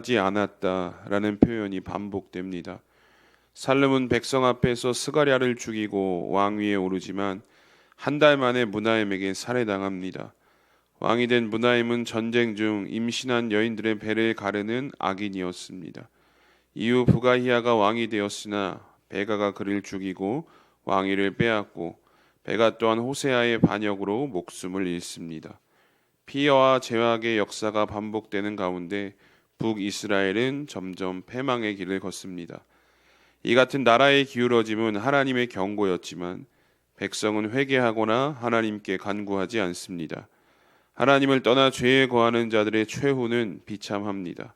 하지 않았다라는 표현이 반복됩니다. 살름은 백성 앞에서 스가랴를 죽이고 왕위에 오르지만 한 달 만에 므나헴에게 살해당합니다. 왕이 된 므나헴은 전쟁 중 임신한 여인들의 배를 가르는 악인이었습니다. 이후 부가히야가 왕이 되었으나 베가가 그를 죽이고 왕위를 빼앗고 베가 또한 호세아의 반역으로 목숨을 잃습니다. 피해와 죄악의 역사가 반복되는 가운데 북이스라엘은 점점 패망의 길을 걷습니다. 이 같은 나라의 기울어짐은 하나님의 경고였지만 백성은 회개하거나 하나님께 간구하지 않습니다. 하나님을 떠나 죄에 거하는 자들의 최후는 비참합니다.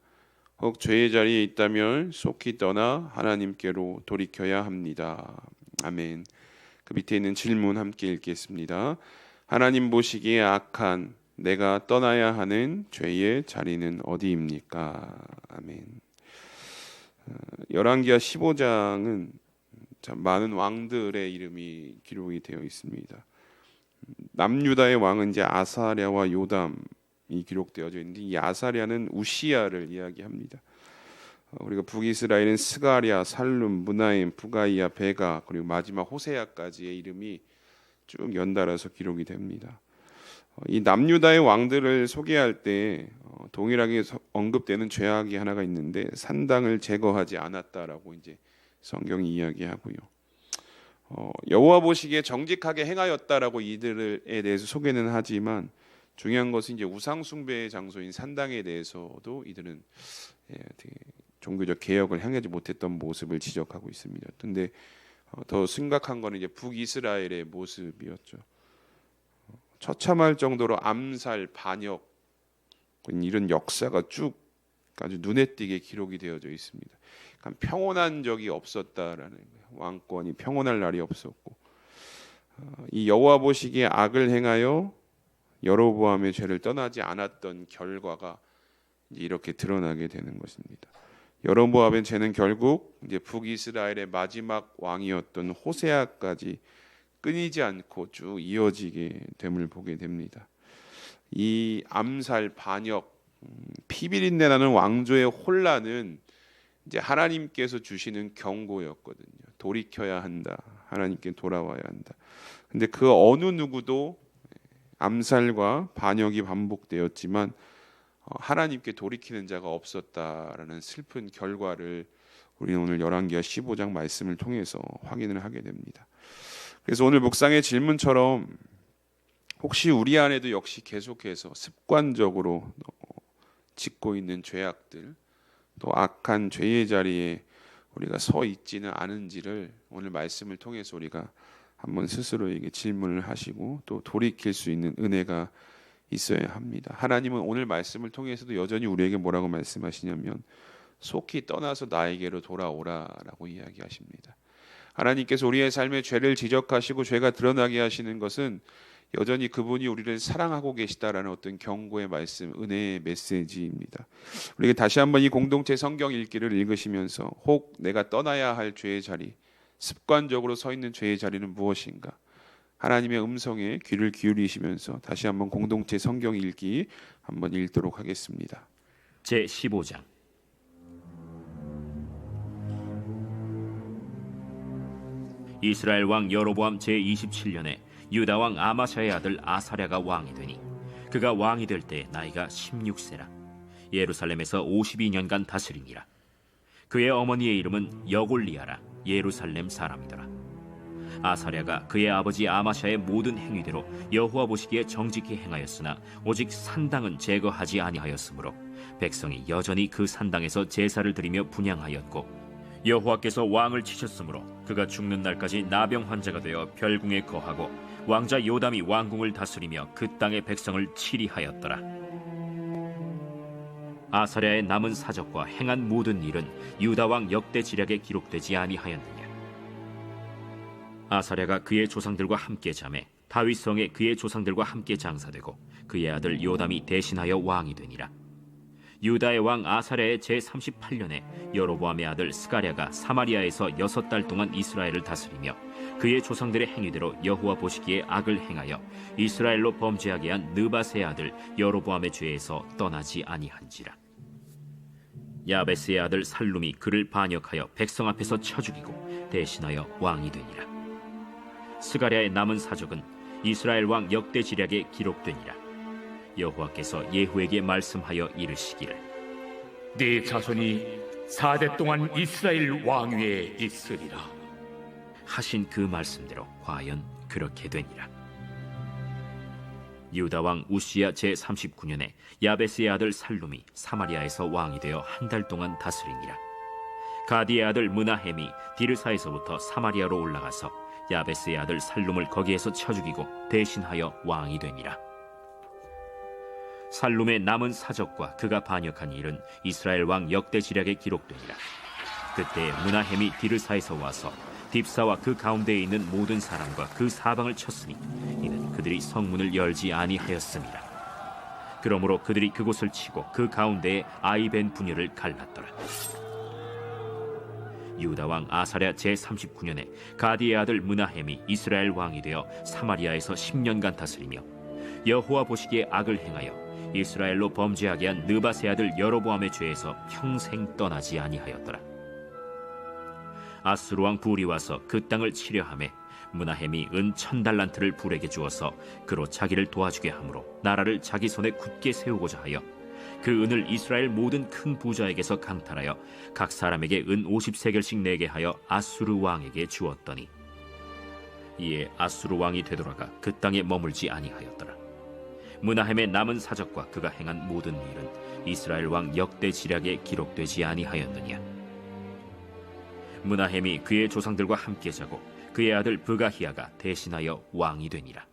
혹 죄의 자리에 있다면 속히 떠나 하나님께로 돌이켜야 합니다. 아멘. 그 밑에 있는 질문 함께 읽겠습니다. 하나님 보시기에 악한 내가 떠나야 하는 죄의 자리는 어디입니까? 아멘. 열왕기하 15장은 참 많은 왕들의 이름이 기록이 되어 있습니다. 남유다의 왕은 이제 아사랴와 요담이 기록되어져 있는데 이 아사랴는 우시야를 이야기합니다. 우리가 북이스라엘은 스가랴, 살룸, 므나임, 부가이야, 베가 그리고 마지막 호세아까지의 이름이 쭉 연달아서 기록이 됩니다. 이 남유다의 왕들을 소개할 때 동일하게 언급되는 죄악이 하나가 있는데 산당을 제거하지 않았다라고 이제 성경이 이야기하고요. 여호와 보시기에 정직하게 행하였다라고 이들에 대해서 소개는 하지만 중요한 것은 이제 우상 숭배의 장소인 산당에 대해서도 이들은 되게 종교적 개혁을 향하지 못했던 모습을 지적하고 있습니다. 그런데 더 심각한 거는 이제 북이스라엘의 모습이었죠. 처참할 정도로 암살, 반역 이런 역사가 쭉 아주 눈에 띄게 기록이 되어져 있습니다. 그러니까 평온한 적이 없었다라는 거예요. 왕권이 평온할 날이 없었고 이 여호와 보시기에 악을 행하여 여로보암의 죄를 떠나지 않았던 결과가 이렇게 드러나게 되는 것입니다. 여로보암의 죄는 결국 이제 북이스라엘의 마지막 왕이었던 호세아까지 끊이지 않고 쭉 이어지게 됨을 보게 됩니다. 이 암살, 반역, 피비린내 나는 왕조의 혼란은 이제 하나님께서 주시는 경고였거든요. 돌이켜야 한다. 하나님께 돌아와야 한다. 근데 그 어느 누구도 암살과 반역이 반복되었지만 하나님께 돌이키는 자가 없었다라는 슬픈 결과를 우리는 오늘 열왕기하 15장 말씀을 통해서 확인을 하게 됩니다. 그래서 오늘 묵상의 질문처럼 혹시 우리 안에도 역시 계속해서 습관적으로 짓고 있는 죄악들 또 악한 죄의 자리에 우리가 서 있지는 않은지를 오늘 말씀을 통해서 우리가 한번 스스로에게 질문을 하시고 또 돌이킬 수 있는 은혜가 있어야 합니다. 하나님은 오늘 말씀을 통해서도 여전히 우리에게 뭐라고 말씀하시냐면 속히 떠나서 나에게로 돌아오라라고 이야기하십니다. 하나님께서 우리의 삶의 죄를 지적하시고 죄가 드러나게 하시는 것은 여전히 그분이 우리를 사랑하고 계시다라는 어떤 경고의 말씀, 은혜의 메시지입니다. 우리가 다시 한번 이 공동체 성경 읽기를 읽으시면서 혹 내가 떠나야 할 죄의 자리, 습관적으로 서 있는 죄의 자리는 무엇인가? 하나님의 음성에 귀를 기울이시면서 다시 한번 공동체 성경 읽기 한번 읽도록 하겠습니다. 제15장 이스라엘 왕 여로보암 제27년에 유다 왕 아마샤의 아들 아사랴가 왕이 되니 그가 왕이 될 때 나이가 16세라 예루살렘에서 52년간 다스리니라. 그의 어머니의 이름은 여골리아라 예루살렘 사람이더라. 아사랴가 그의 아버지 아마샤의 모든 행위대로 여호와 보시기에 정직히 행하였으나 오직 산당은 제거하지 아니하였으므로 백성이 여전히 그 산당에서 제사를 드리며 분향하였고 여호와께서 왕을 치셨으므로 그가 죽는 날까지 나병 환자가 되어 별궁에 거하고 왕자 요담이 왕궁을 다스리며 그 땅의 백성을 치리하였더라. 아사랴의 남은 사적과 행한 모든 일은 유다 왕 역대 지략에 기록되지 아니하였느냐. 아사랴가 그의 조상들과 함께 잠에 다윗 성에 그의 조상들과 함께 장사되고 그의 아들 요담이 대신하여 왕이 되니라. 유다의 왕 아사랴의 제38년에 여로보암의 아들 스가랴가 사마리아에서 6달 동안 이스라엘을 다스리며 그의 조상들의 행위대로 여호와 보시기에 악을 행하여 이스라엘로 범죄하게 한 느밧의 아들 여로보암의 죄에서 떠나지 아니한지라. 야베스의 아들 살룸이 그를 반역하여 백성 앞에서 쳐 죽이고 대신하여 왕이 되니라. 스가랴의 남은 사적은 이스라엘 왕 역대 지략에 기록되니라. 여호와께서 예후에게 말씀하여 이르시기를 네 자손이 4대 동안 이스라엘 왕위에 있으리라 하신 그 말씀대로 과연 그렇게 되니라. 유다 왕 우시야 제39년에 야베스의 아들 살룸이 사마리아에서 왕이 되어 한 달 동안 다스리니라. 가디의 아들 므나헴이 디르사에서부터 사마리아로 올라가서 야베스의 아들 살룸을 거기에서 쳐 죽이고 대신하여 왕이 되니라. 살룸의 남은 사적과 그가 반역한 일은 이스라엘 왕 역대 지략에 기록되니라. 그때 므나헴이 디르사에서 와서 딥사와 그 가운데에 있는 모든 사람과 그 사방을 쳤으니 이는 그들이 성문을 열지 아니하였습니다. 그러므로 그들이 그곳을 치고 그 가운데에 아이벤 분열을 갈랐더라. 유다 왕 아사랴 제39년에 가디의 아들 므나헴이 이스라엘 왕이 되어 사마리아에서 10년간 다스리며 여호와 보시기에 악을 행하여 이스라엘로 범죄하게 한 느밧의 아들 여로보암의 죄에서 평생 떠나지 아니하였더라. 아수르 왕 불이 와서 그 땅을 치려하매 므나헴이 은 1000달란트를 불에게 주어서 그로 자기를 도와주게 하므로 나라를 자기 손에 굳게 세우고자 하여 그 은을 이스라엘 모든 큰 부자에게서 강탈하여 각 사람에게 은 50세겔씩 내게 하여 아수르 왕에게 주었더니 이에 아수르 왕이 되돌아가 그 땅에 머물지 아니하였더라. 므나헴의 남은 사적과 그가 행한 모든 일은 이스라엘 왕 역대 지략에 기록되지 아니하였느냐. 므나헴이 그의 조상들과 함께 자고 그의 아들 브가히야가 대신하여 왕이 되니라.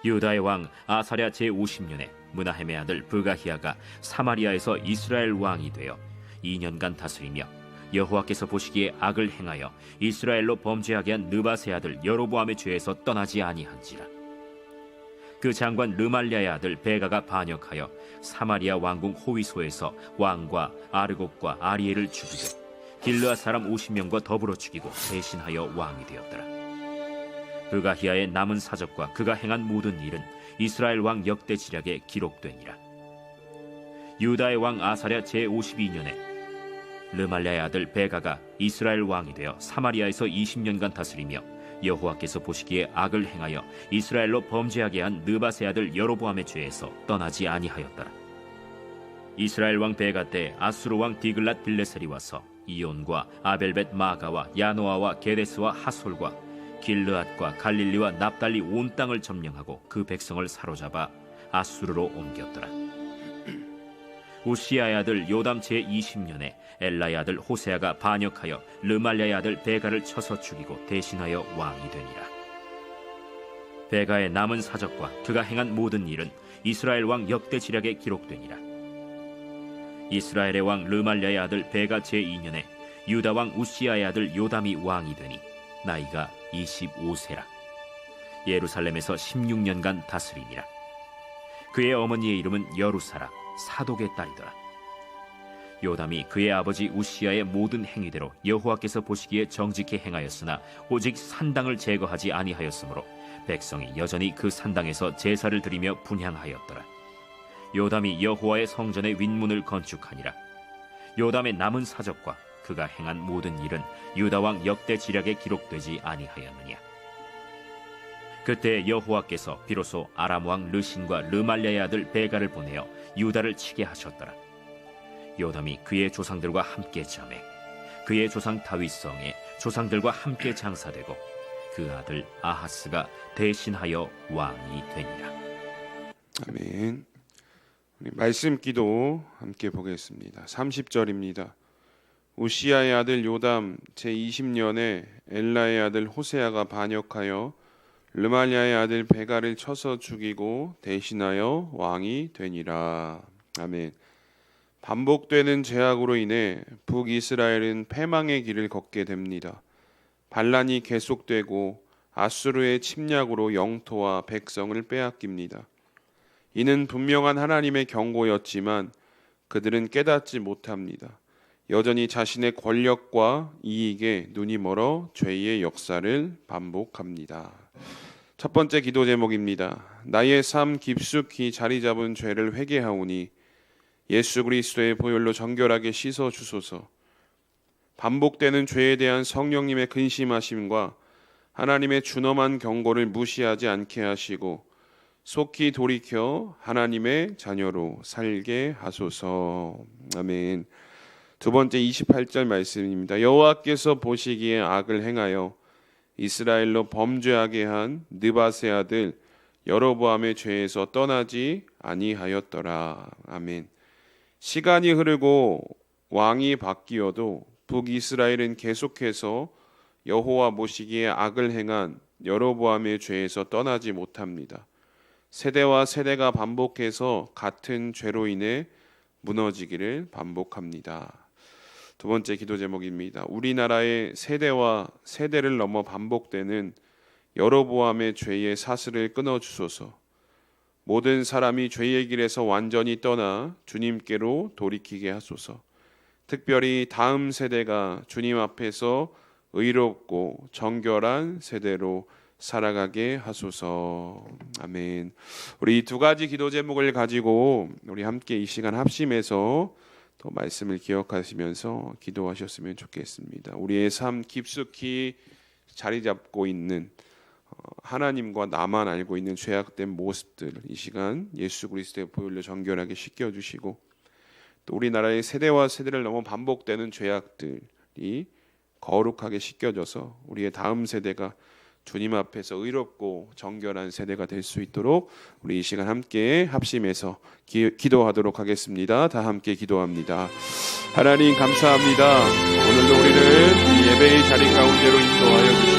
유다의 왕 아사랴 제50년에 므나헴의 아들 브가히야가 사마리아에서 이스라엘 왕이 되어 2년간 다스리며 여호와께서 보시기에 악을 행하여 이스라엘로 범죄하게 한 느밧의 아들 여로보암의 죄에서 떠나지 아니한지라. 그 장관 르말랴의 아들 베가가 반역하여 사마리아 왕궁 호위소에서 왕과 아르곡과 아리엘을 죽이고 길르앗 사람 50명과 더불어 죽이고 대신하여 왕이 되었더라. 브가히야의 남은 사적과 그가 행한 모든 일은 이스라엘 왕 역대 지략에 기록되니라. 유다의 왕 아사랴 제52년에 르말랴의 아들 베가가 이스라엘 왕이 되어 사마리아에서 20년간 다스리며 여호와께서 보시기에 악을 행하여 이스라엘로 범죄하게 한 느밧의 아들 여로보암의 죄에서 떠나지 아니하였더라. 이스라엘 왕 베가 때 아수르 왕 디글랏 빌레셀이 와서 이온과 아벨벳 마가와 야노아와 게데스와 하솔과 길르앗과 갈릴리와 납달리 온 땅을 점령하고 그 백성을 사로잡아 아수르로 옮겼더라. 우시야의 아들 요담 제20년에 엘라의 아들 호세아가 반역하여 르말랴의 아들 베가를 쳐서 죽이고 대신하여 왕이 되니라. 베가의 남은 사적과 그가 행한 모든 일은 이스라엘 왕 역대 지략에 기록되니라. 이스라엘의 왕 르말랴의 아들 베가 제2년에 유다 왕 우시야의 아들 요담이 왕이 되니 나이가 25세라. 예루살렘에서 16년간 다스리니라. 그의 어머니의 이름은 여루사라 사독의 딸이더라. 요담이 그의 아버지 우시야의 모든 행위대로 여호와께서 보시기에 정직히 행하였으나 오직 산당을 제거하지 아니하였으므로 백성이 여전히 그 산당에서 제사를 드리며 분향하였더라. 요담이 여호와의 성전의 윗문을 건축하니라. 요담의 남은 사적과 그가 행한 모든 일은 유다 왕 역대 지략에 기록되지 아니하였느냐. 그때 여호와께서 비로소 아람 왕 르신과 르말랴의 아들 베가를 보내어 유다를 치게 하셨더라. 요담이 그의 조상들과 함께 잠에 그의 조상 다윗성에 조상들과 함께 장사되고 그 아들 아하스가 대신하여 왕이 되니라. 아멘. 우리 말씀 기도 함께 보겠습니다. 30절입니다. 우시야의 아들 요담 제20년에 엘라의 아들 호세아가 반역하여 르말랴의 아들 베가를 쳐서 죽이고 대신하여 왕이 되니라. 아멘. 반복되는 죄악으로 인해 북이스라엘은 패망의 길을 걷게 됩니다. 반란이 계속되고 아수르의 침략으로 영토와 백성을 빼앗깁니다. 이는 분명한 하나님의 경고였지만 그들은 깨닫지 못합니다. 여전히 자신의 권력과 이익에 눈이 멀어 죄의 역사를 반복합니다. 첫 번째 기도 제목입니다. 나의 삶 깊숙이 자리 잡은 죄를 회개하오니 예수 그리스도의 보혈로 정결하게 씻어 주소서. 반복되는 죄에 대한 성령님의 근심하심과 하나님의 준엄한 경고를 무시하지 않게 하시고 속히 돌이켜 하나님의 자녀로 살게 하소서. 아멘. 두 번째 28절 말씀입니다. 여호와께서 보시기에 악을 행하여 이스라엘로 범죄하게 한 느밧의 아들 여로보암의 죄에서 떠나지 아니하였더라. 아멘. 시간이 흐르고 왕이 바뀌어도 북이스라엘은 계속해서 여호와 보시기에 악을 행한 여로보암의 죄에서 떠나지 못합니다. 세대와 세대가 반복해서 같은 죄로 인해 무너지기를 반복합니다. 두 번째 기도 제목입니다. 우리나라의 세대와 세대를 넘어 반복되는 여로보암의 죄의 사슬을 끊어 주소서. 모든 사람이 죄의 길에서 완전히 떠나 주님께로 돌이키게 하소서. 특별히 다음 세대가 주님 앞에서 의롭고 정결한 세대로 살아가게 하소서. 아멘. 우리 이 두 가지 기도 제목을 가지고 우리 함께 이 시간 합심해서 또 말씀을 기억하시면서 기도하셨으면 좋겠습니다. 우리의 삶 깊숙이 자리 잡고 있는 하나님과 나만 알고 있는 죄악된 모습들, 이 시간 예수 그리스도의 보혈로 정결하게 씻겨주시고, 또 우리나라의 세대와 세대를 넘어 반복되는 죄악들이 거룩하게 씻겨져서 우리의 다음 세대가 주님 앞에서 의롭고 정결한 세대가 될 수 있도록 우리 이 시간 함께 합심해서 기도하도록 하겠습니다. 다 함께 기도합니다. 하나님 감사합니다. 오늘도 우리를 이 예배의 자리 가운데로 인도하여 주시옵소서.